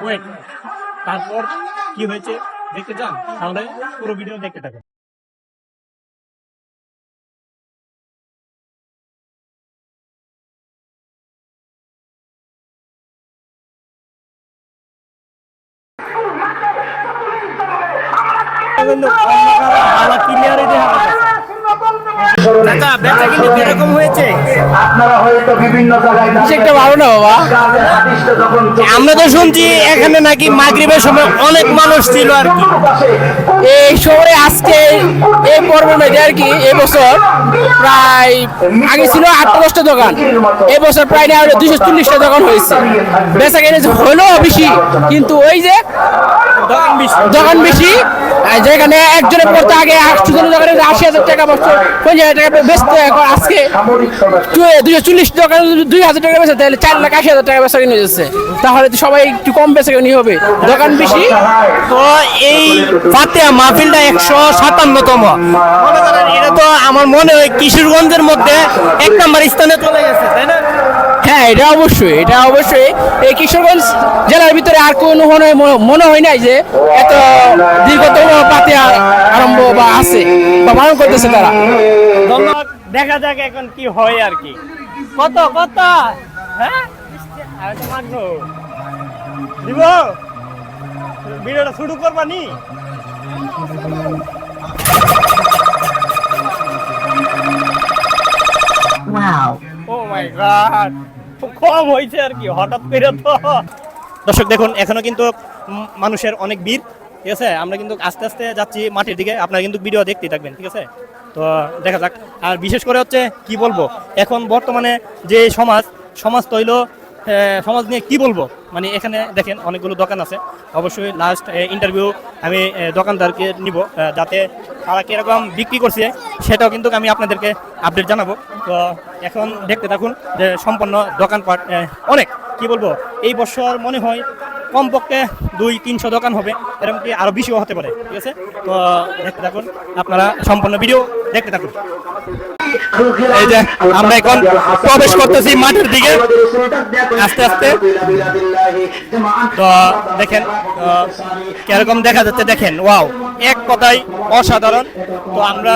Wait, তারপর কি হয়েছে দেখতে চান তাহলে পুরো ভিডিও দেখতে থাকুন। আমরা তো শুনছি এখানে নাকি মাগরিবের সময় অনেক মানুষ ছিল আর কি এই শহরে। আজকে এই পর্বের মধ্যে আর কি এবছর প্রায় আগে ছিল 8-10টা দোকান, এবছর প্রায় 240টা দোকান হয়েছে। বেচা কেনা হলো বেশি, কিন্তু ওই যে দোকান বেশি, যেখানে একজনের পড়তে আগে 800 দোকানে 80,000 টাকা বছর 50,000 টাকা বেচতে, এখন আজকে 240 দোকানে 2,000 টাকা বেচে, তাহলে 4,80,000 টাকা বেচা কিনে যাচ্ছে। তাহলে তো সবাই একটু কম বেচা কিনি হবে, দোকান বেশি। তো এই ফাতেহা মাহফিলটা 157তম, এটা তো আমার মনে হয় কিশোরগঞ্জের মধ্যে 1 নম্বর স্থানে চলে গেছে, তাই না? হ্যাঁ, এটা অবশ্যই এই কিশোরগঞ্জ জেলার ভিতরে আর কোনো মনে হয় নাই যে এত দীর্ঘতম ফাতেহা আরম্ভ বা আছে বা পালন করতেছে তারা। ধন্যবাদ, দেখা যাক এখন কি হয় আর কি। কত হ্যাঁ আমি তো মাগবো দিব, ভিডিওটা শুরু করবানি। ও মাই গড, কম হয়েছে আর কি হঠাৎ করে। তো দর্শক দেখুন, এখনো কিন্তু মানুষের অনেক ভিড়, ঠিক আছে। আমরা কিন্তু আস্তে আস্তে যাচ্ছি মাঠের দিকে, আপনারা কিন্তু ভিডিও দেখতেই থাকবেন, ঠিক আছে। তো দেখা যাক। আর বিশেষ করে হচ্ছে কি বলবো, এখন বর্তমানে যে সমাজ তৈল সমাজ নিয়ে কি বলবো, মানে এখানে দেখেন অনেকগুলো দোকান আছে। অবশ্যই লাস্ট ইন্টারভিউ আমি দোকানদারকে নিব, যাতে তারা কিরকম বিক্রি করছে সেটাও কিন্তু আমি আপনাদেরকে আপডেট জানাবো। তো এখন দেখতে থাকুন যে সম্পূর্ণ দোকানপাট অনেক, কি বলবো, এই বছর মনে হয় কমপক্ষে 200-300 দোকান হবে, এরকম কি আরো বেশিও হতে পারে, ঠিক আছে। তো দেখতে থাকুন, আপনারা সম্পূর্ণ ভিডিও দেখতে থাকুন। এই যে আমরা এখন প্রবেশ করতেছি মাঠের দিকে আস্তে আস্তে। তো দেখেন কিরকম দেখা যাচ্ছে, দেখেন ওয়াও, এক কথায় অসাধারণ। তো আমরা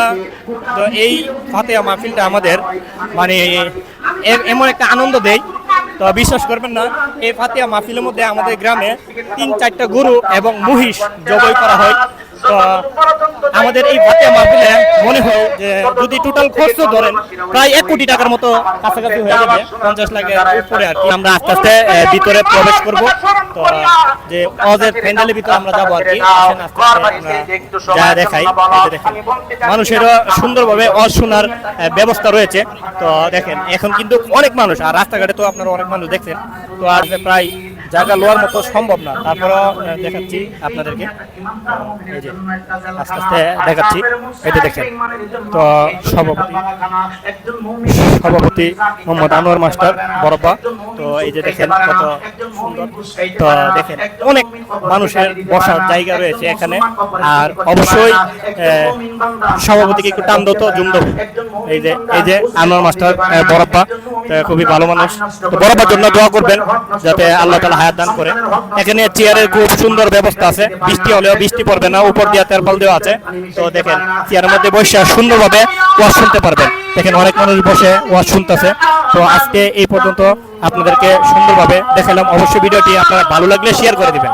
তো এই ফাতেহা মাহফিলটা আমাদের মানে এমন একটা আনন্দ দেয়, তো বিশ্বাস করবেন না, এই ফাতেহা মাহফিলের মধ্যে আমাদের গ্রামে 3-4টা গরু এবং মহিষ জবাই করা হয়। তো আমাদের এই ফাতেহা মাহফিলে মনে হয় যে যদি টোটাল খরচ ধরেন প্রায় 1 কোটি টাকার মতো কাছাকাছি হয়ে যাবে, 50 লাখের উপরে আর কি। আমরা আস্তে আস্তে ভিতরে প্রবেশ করব। তো যে অজের প্যান্ডেলের ভিতরে আমরা যাবো আর কি, যা দেখাই। দেখেন মানুষেরও সুন্দরভাবে অজ শোনার ব্যবস্থা রয়েছে। তো দেখেন এখন কিন্তু অনেক মানুষ, আর রাস্তাঘাটে তো আপনারা অনেক মানুষ দেখছেন। তো আর প্রায় জায়গা লোয়ার মতো সম্ভব না, তারপরও দেখাচ্ছি আপনাদেরকে, এই যে আস্তে আস্তে দেখাচ্ছি। এটা দেখেন, তো সভাপতি মোহাম্মদ আনোয়ার মাস্টার বরব্বা। তো এই যে দেখেন কত সুন্দর। তো দেখেন অনেক মানুষের বসার জায়গা রয়েছে এখানে। আর অবশ্যই সভাপতিকে একটু টান দতো জুম দেবো। এই যে আনোয়ার মাস্টার বরব্বা, খুবই ভালো মানুষ। তো বরব্বার জন্য দোয়া করবেন যাতে আল্লাহ তাআলা হায়াত দান করে। এখানে চেয়ারের খুব সুন্দর ব্যবস্থা আছে, বৃষ্টি হলেও বৃষ্টি পড়বে না, উপর দিয়ে তেরপাল দেওয়া আছে। তো দেখেন চেয়ারের মধ্যে বসে সুন্দরভাবে ওয়াজ শুনতে পারবেন। দেখেন অনেক মানুষ বসে ওয়াজ শুনতেছে। তো আজকে এই পর্যন্ত আপনাদেরকে সুন্দরভাবে দেখালাম। অবশ্যই ভিডিওটি আপনারা ভালো লাগলে শেয়ার করে দিবেন।